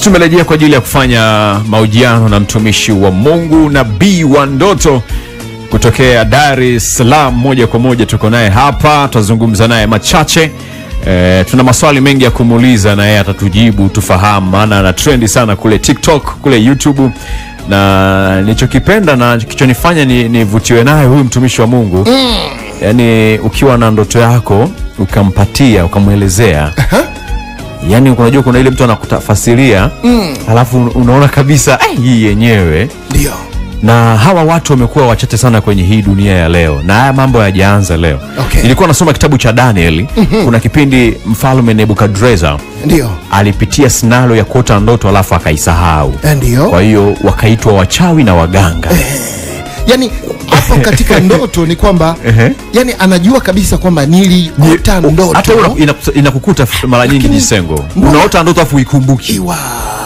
Basi tumerejea kwa ajili ya kufanya mahojiano na mtumishi wa Mungu Nabii wa Ndoto kutokea Dar es Salaam. Moja kwa moja tuko naye hapa, tutazungumza naye machache. Tuna maswali mengi ya kumuuliza na yeye atatujibu tufahamu, maana ana trendi sana kule TikTok, kule YouTube. Na nilichokipenda na kichonifanya nivutiwe naye huyu mtumishi wa Mungu. Yaani ukiwa na ndoto yako ukampatia, ukamuelezea, yani unajua kuna ile mtu anakutafasiria alafu unaona kabisa hii yenyewe ndio. Na hawa watu wamekuwa wachache sana kwenye hii dunia ya leo, na haya mambo hayajaanza leo. Nilikuwa nasoma kitabu cha Daniel. Kuna kipindi mfalme Nebukadreza ndio alipitia sinalo ya kuota ndoto alafu akaisahau. Ndio. Kwa hiyo wakaitwa wachawi na waganga. Yani hapo katika ndoto ni kwamba yani anajua kabisa kwamba niliota ndoto. Hata inakukuta mara nyingi Jisengo. Unaota ndoto afu uikumbuki.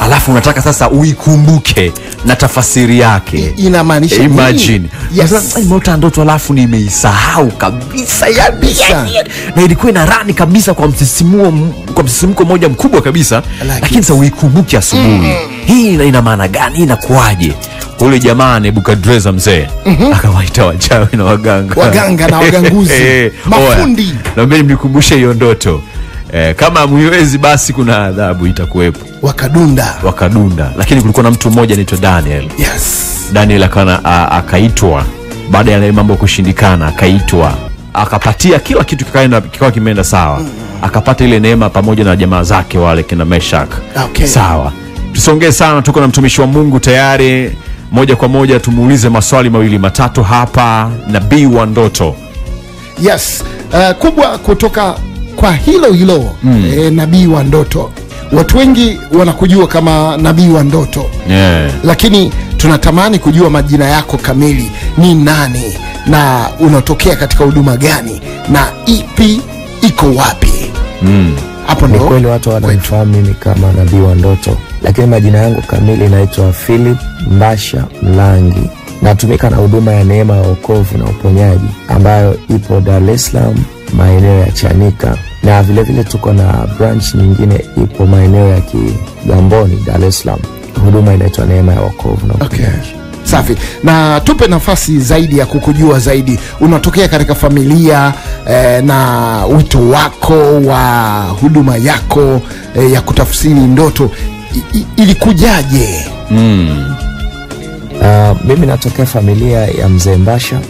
Alafu unataka sasa uikumbuke na tafasiri yake. Inamaanisha imagine. Sasa nimeota ndoto alafu nimeisahau kabisa na ilikuwa ina rani kabisa kwa msisimko moja mkubwa kabisa, lakini sasa uikumbuke asubuhi. Hii ina maana gani? Inakuaje? Ule jamaa Nebukadreza mzee akawaita wachawi na waganga na waganguzi mafundi. Naomba mnikumbushe hiyo ndoto. Kama mwiwezi basi kuna adhabu itakuwepo. Wakadunda. Lakini kulikuwa na mtu mmoja anaitwa Daniel. Daniel akaitwa baada ya mambo kushindikana, akaitwa akapatia kila kitu kikawa kimeenda sawa. Akapata ile neema pamoja na jamaa zake wale kina Meshach. Sawa. Tusongee sana, tuko na mtumishi wa Mungu tayari. Moja kwa moja tumuulize maswali mawili matatu hapa. Nabii wa Ndoto. Kubwa kutoka kwa hilo Nabii wa Ndoto. Watu wengi wanakujua kama Nabii wa Ndoto. Lakini tunatamani kujua majina yako kamili. Ni nani na unatokea katika huduma gani na ipi iko wapi? Hapo ndio kweli watu wananifahamu mimi kama Nabii wa Ndoto, lakini majina yangu kamili naitwa Philip Mbasha Mlangi. Natumika na huduma ya neema ya wokovu na uponyaji ambayo ipo Dar es Salaam maeneo ya Chanika, na vile vile tuko na branch nyingine ipo maeneo ya Kigamboni Dar es Salaam. Huduma inaitwa neema ya wokovu na uponyaji. Safi. Na tupe nafasi zaidi ya kukujua zaidi. Unatokea katika familia na wito wako wa huduma yako ya kutafsiri ndoto ilikujaje? Mimi natokea familia ya mzee Mbasha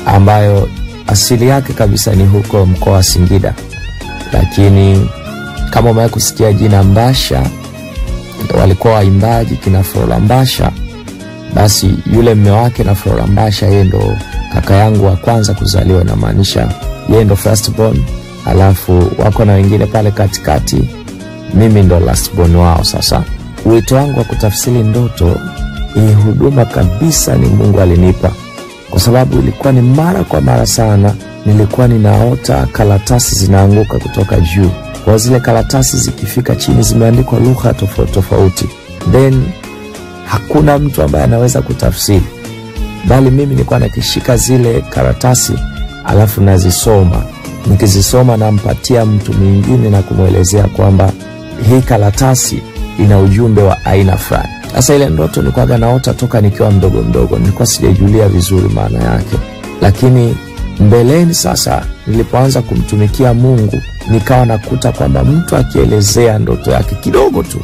ambayo asili yake kabisa ni huko mkoa wa Singida. Lakini kama umewahi kusikia jina Mbasha, walikuwa waimbaji kina Flora Mbasha. Basi yule mume wake na Flora Mbasha, yeye ndo kaka yangu wa kwanza kuzaliwa, na maanisha yeye ndo first born, alafu wako na wengine pale katikati, mimi ndo last born wao. Sasa wito wangu wa kutafsiri ndoto, hii huduma kabisa ni Mungu alinipa, kwa sababu ilikuwa ni mara kwa mara sana nilikuwa ninaota karatasi zinaanguka kutoka juu. Kwa zile karatasi zikifika chini zimeandikwa lugha tofauti tofauti, then hakuna mtu ambaye anaweza kutafsiri, bali mimi nilikuwa nakishika zile karatasi alafu nazisoma. Nikizisoma nampatia mtu mwingine na kumuelezea kwamba hii karatasi ina ujumbe wa aina fulani. Sasa ile ndoto nilikuwa naota toka nikiwa mdogo, nilikuwa sijajulia vizuri maana yake. Lakini mbeleni sasa nilipoanza kumtumikia Mungu, nikawa nakuta kwamba mtu akielezea ndoto yake kidogo tu,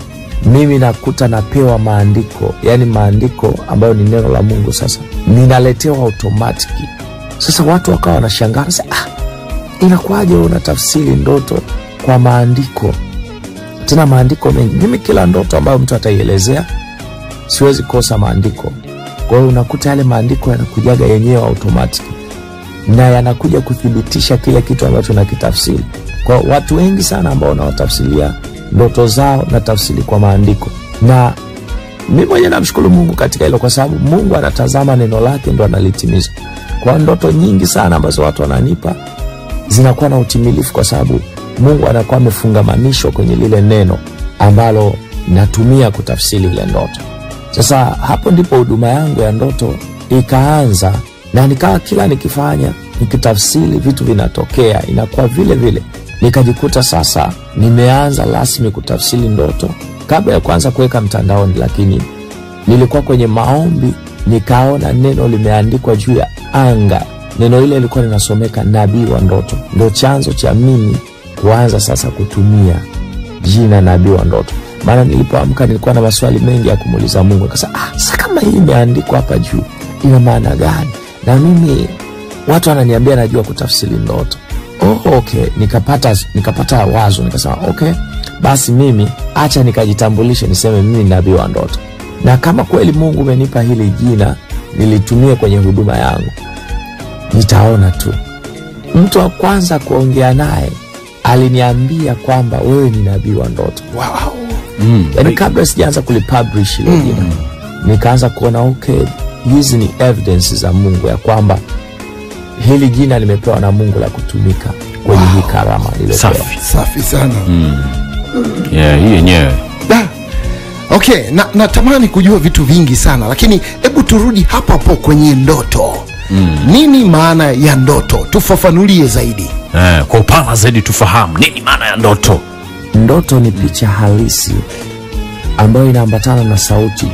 mimi nakuta napewa maandiko, yani maandiko ambayo ni neno la Mungu, sasa ninaletewa automatic. Sasa watu wakawa wanashangaa, inakuwaje unatafsiri ndoto kwa maandiko, tena maandiko mengi? Mimi kila ndoto ambayo mtu ataielezea siwezi kosa maandiko. Kwa hiyo unakuta yale maandiko yanakujaga yenyewe automatic na yanakuja kuthibitisha kile kitu ambacho nakitafsiri. Kwa watu wengi sana ambao wanawatafsiria ndoto zao na tafsiri kwa maandiko, na mimi mwenyewe namshukuru Mungu katika hilo, kwa sababu Mungu anatazama neno lake ndo analitimiza. Kwa ndoto nyingi sana ambazo watu wananipa zinakuwa na utimilifu, kwa sababu Mungu anakuwa amefungamanishwa kwenye lile neno ambalo natumia kutafsiri ile ndoto. Sasa hapo ndipo huduma yangu ya ndoto ikaanza, na nikawa kila nikifanya nikitafsiri vitu vinatokea, inakuwa vile vile. Nikajikuta sasa nimeanza rasmi kutafsiri ndoto kabla ya kuanza kuweka mtandaoni, lakini nilikuwa kwenye maombi, nikaona neno limeandikwa juu ya anga. Neno ile lilikuwa linasomeka nabii wa ndoto. Ndio chanzo cha mimi kuanza sasa kutumia jina nabii wa ndoto. Maana nilipoamka nilikuwa na maswali mengi ya kumuuliza Mungu. Nikasema sasa kama hii imeandikwa hapa juu, ina maana gani? Na mimi watu wananiambia najua kutafsiri ndoto. Okay, nikapata wazo, nikasema okay, basi mimi acha nikajitambulishe, niseme mimi ni nabii wa ndoto. Na kama kweli Mungu amenipa hili jina nilitumie kwenye huduma yangu, nitaona tu. Mtu wa kwanza kuongea naye aliniambia kwamba wewe ni nabii wa ndoto. Wow. Yani kabla sijaanza kulipublish ile jina, nikaanza kuona okay, hizi ni evidence za Mungu ya kwamba hili jina limepewa na Mungu la kutumika kwenye hii karama niliyopewa. Safi sana. Yeah, hii yenyewe. Okay, natamani kujua vitu vingi sana, lakini hebu turudi hapo kwenye ndoto. Nini maana ya ndoto? Tufafanulie zaidi. Kwa upana zaidi tufahamu nini maana ya ndoto. Ndoto ni picha halisi ambayo inaambatana na sauti.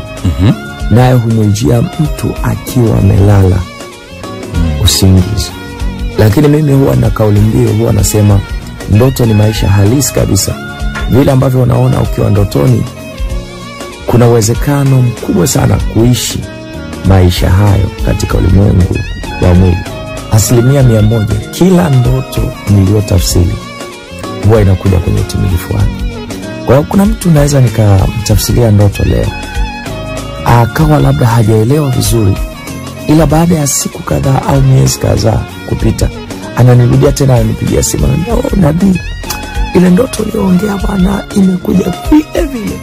Naye humujia mtu akiwa amelala usingizi. Lakini mimi huwa na kauli mbiu, huwa nasema ndoto ni maisha halisi kabisa. Vile ambavyo unaona ukiwa ndotoni, kuna uwezekano mkubwa sana kuishi maisha hayo katika ulimwengu wa mwili. 100% kila ndoto niliyotafsiri huwa inakuja kwenye utimilifu wake. Kwa hiyo kuna mtu naweza nikamtafsiria ndoto leo, akawa labda hajaelewa vizuri, ila baada ya siku kadhaa au miezi kadhaa kupita, ananirudia tena, ananipigia simu, ananiambia nabii, ile ndoto uliyoongea bwana imekuja vile vile.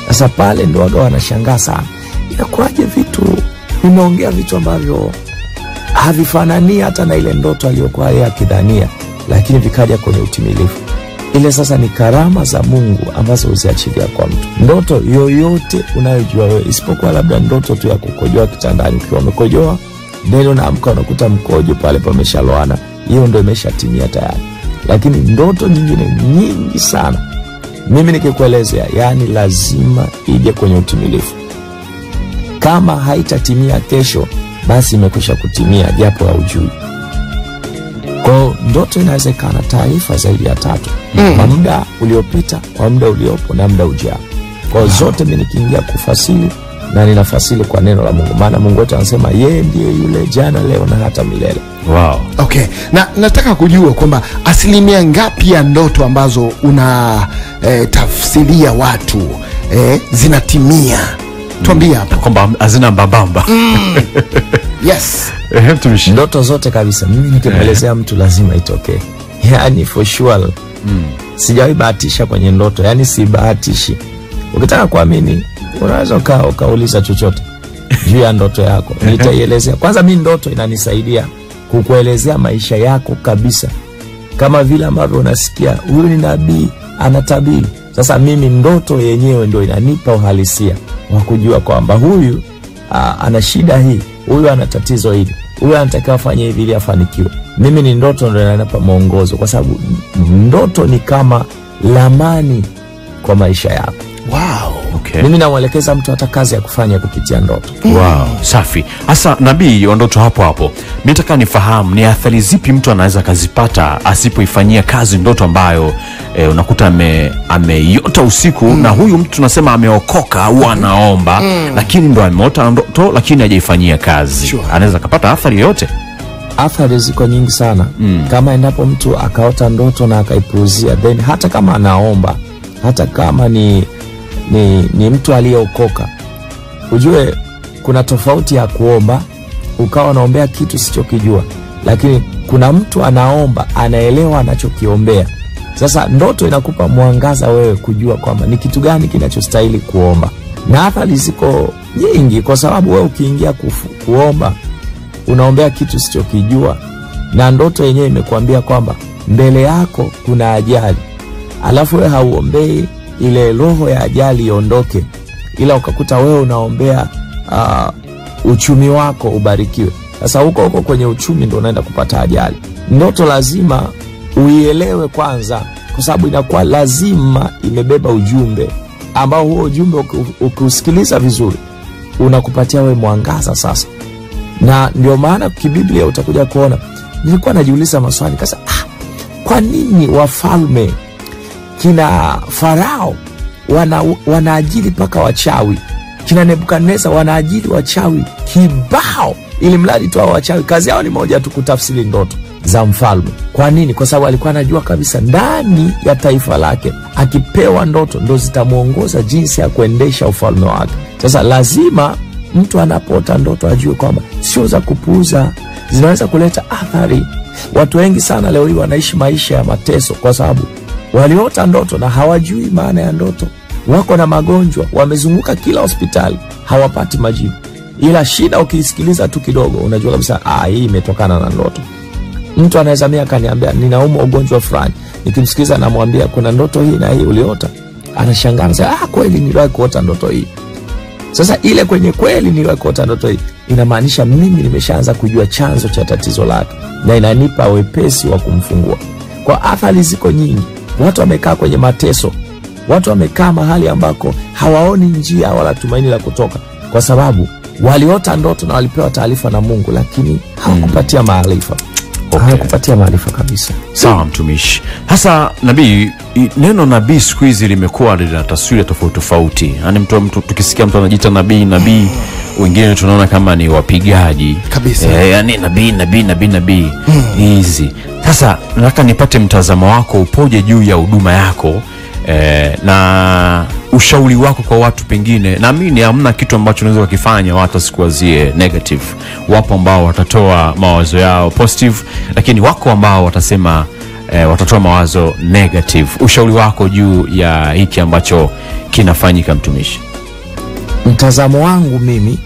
Sasa pale ndo waga wanashangaa sana, inakuaje vitu nimeongea vitu ambavyo havifanani hata na ile ndoto aliyokuwa yeye akidhania, lakini vikaja kwenye utimilifu. Ile sasa ni karama za Mungu ambazo uziachilia kwa mtu. Ndoto yoyote unayojua wewe, isipokuwa labda ndoto tu ya kukojoa kitandani ukiwa umekojoa, ndio unaamka unakuta mkojo pale pameshaloana, hiyo ndio imeshatimia tayari. Lakini ndoto nyingine nyingi sana, mimi nikikuelezea, yani lazima ije kwenye utimilifu. Kama haitatimia kesho, basi imekwisha kutimia japo haujui. Kwa ndoto inawezekana taarifa zaidi ya 3. Kwa muda uliopita, kwa muda uliopo na muda ujao. Kwa zote mimi nikiingia kufasiri, na ninafasiri kwa neno la Mungu. Maana Mungu wetu anasema yeye ndiye yule jana, leo na hata milele. Wow. Okay. Na nataka kujua kwamba 1% ngapi ya ndoto ambazo una tafsiria watu zinatimia? Tuambie hapa. Kwamba hazina mbambamba. Yes. Ndoto zote kabisa mimi nikimwelezea mtu lazima itokee. Yani for sure. Sijawahi bahatisha kwenye ndoto, yani si bahatishi. Ukitaka kuamini, unaweza ukauliza chochote juu ya ndoto yako. Nitaielezea. Kwanza mimi ndoto inanisaidia kukuelezea maisha yako kabisa. Kama vile ambavyo unasikia huyu ni nabii anatabiri. Sasa mimi ndoto yenyewe ndio inanipa uhalisia wa kujua kwamba huyu ana shida hii, huyu ana tatizo hili, huyu anatakiwa afanye hivi ili afanikiwe. Mimi ni ndoto ndio inanipa mwongozo, kwa sababu ndoto ni kama lamani kwa maisha yako. Wow. Okay. Mimi namwelekeza mtu hata kazi ya kufanya kupitia ndoto. Wow, safi. Hasa nabii wa ndoto hapo, mimi nataka nifahamu ni athari zipi mtu anaweza kazipata asipoifanyia kazi ndoto ambayo unakuta ameyota usiku, na huyu mtu tunasema ameokoka au anaomba, lakini ndo ameota ndoto lakini hajaifanyia kazi. Sure. Anaweza kupata athari yoyote? Athari ziko nyingi sana. Kama endapo mtu akaota ndoto na akaipuuzia, then hata kama anaomba, hata kama ni mtu aliyeokoka, ujue kuna tofauti ya kuomba ukawa unaombea kitu sichokijua, lakini kuna mtu anaomba anaelewa anachokiombea. Sasa ndoto inakupa mwangaza wewe kujua kwamba ni kitu gani kinachostahili kuomba. Na athari ziko nyingi, kwa sababu wewe ukiingia kuomba unaombea kitu sichokijua, na ndoto yenyewe imekuambia kwamba mbele yako kuna ajali, alafu wewe hauombei ile roho ya ajali iondoke, ila ukakuta wewe unaombea uchumi wako ubarikiwe. Sasa huko kwenye uchumi ndo unaenda kupata ajali. Ndoto lazima uielewe kwanza, kwa sababu inakuwa lazima imebeba ujumbe ambao huo ujumbe ukiusikiliza vizuri unakupatia we mwangaza sasa. Na ndio maana kibiblia utakuja kuona, nilikuwa najiuliza maswali kasa, kwa nini wafalme kina Farao wanaajiri paka wachawi, kina Nebukadneza wanaajiri wachawi kibao, ili mradi tu wachawi kazi yao ni moja tu, kutafsiri ndoto za mfalme. Kwa nini? Kwa sababu alikuwa anajua kabisa ndani ya taifa lake akipewa ndoto ndo zitamuongoza jinsi ya kuendesha ufalme wake. Sasa lazima mtu anapoota ndoto ajue kwamba sio za kupuuza, zinaweza kuleta athari. Watu wengi sana leo hii wanaishi maisha ya mateso kwa sababu waliota ndoto na hawajui maana ya ndoto. Wako na magonjwa, wamezunguka kila hospitali, hawapati majibu. Ila shida ukisikiliza tu kidogo unajua kabisa hii imetokana na ndoto. Mtu anaweza mimi akaniambia ninaumwa ugonjwa fulani, nikimsikiliza namwambia kuna ndoto hii na hii uliota, anashangaa anasema kweli niliwahi kuota ndoto hii. Sasa ile kwenye kweli niliwahi kuota ndoto hii inamaanisha mimi nimeshaanza kujua chanzo cha tatizo lake na inanipa wepesi wa kumfungua. Kwa athari ziko nyingi. Watu wamekaa kwenye mateso, watu wamekaa mahali ambako hawaoni njia wala tumaini la kutoka kwa sababu waliota ndoto na walipewa taarifa na Mungu, lakini hawakupatia maarifa. Hawakupatia maarifa kabisa. Sawa mtumishi. Hasa nabii, neno nabii siku hizi limekuwa lina taswira tofauti tofauti. Yaani mtu tukisikia mtu anajiita nabii, wengine tunaona kama ni wapigaji kabisa. Yaani nabii hizi. Sasa nataka nipate mtazamo wako upoje juu ya huduma yako na ushauri wako kwa watu. Pengine naamini hamna kitu ambacho unaweza kufanya watu wasikuwazie negative. Wapo ambao watatoa mawazo yao positive, lakini wako ambao watasema watatoa mawazo negative. Ushauri wako juu ya hiki ambacho kinafanyika mtumishi? Mtazamo wangu mimi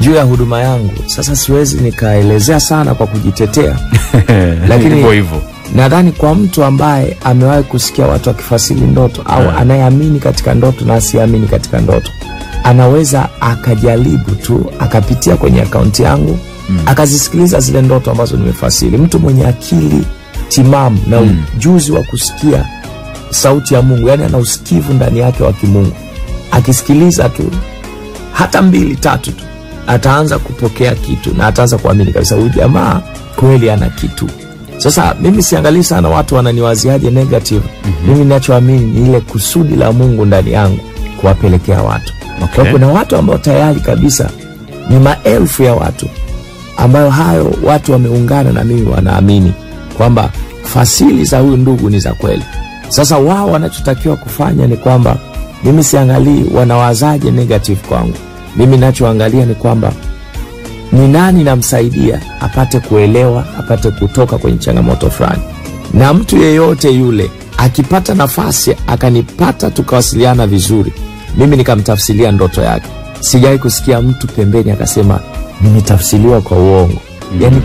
juu ya huduma yangu, sasa siwezi nikaelezea sana kwa kujitetea lakini hivyo nadhani kwa mtu ambaye amewahi kusikia watu wakifasiri ndoto au anayeamini katika ndoto na asiamini katika ndoto, anaweza akajaribu tu akapitia kwenye akaunti yangu akazisikiliza zile ndoto ambazo nimefasiri. Mtu mwenye akili timamu na ujuzi wa kusikia sauti ya Mungu, yani ana usikivu ndani yake wa kimungu, akisikiliza tu hata 2-3 tu ataanza kupokea kitu na ataanza kuamini kabisa huyu jamaa kweli ana kitu. Sasa mimi siangalii sana watu wananiwaziaje negative. Mimi ninachoamini ni ile kusudi la Mungu ndani yangu kuwapelekea watu. Kwa kuna watu ambao tayari kabisa ni maelfu ya watu ambayo hayo watu wameungana na mimi wanaamini kwamba fasili za huyu ndugu ni za kweli. Sasa wao wanachotakiwa kufanya ni kwamba mimi siangalii wanawazaje negative kwangu. Mimi ninachoangalia ni kwamba ni nani namsaidia apate kuelewa, apate kutoka kwenye changamoto fulani. Na mtu yeyote yule akipata nafasi akanipata tukawasiliana vizuri, mimi nikamtafsiria ndoto yake. Sijai kusikia mtu pembeni akasema nimetafsiriwa kwa uongo. Yani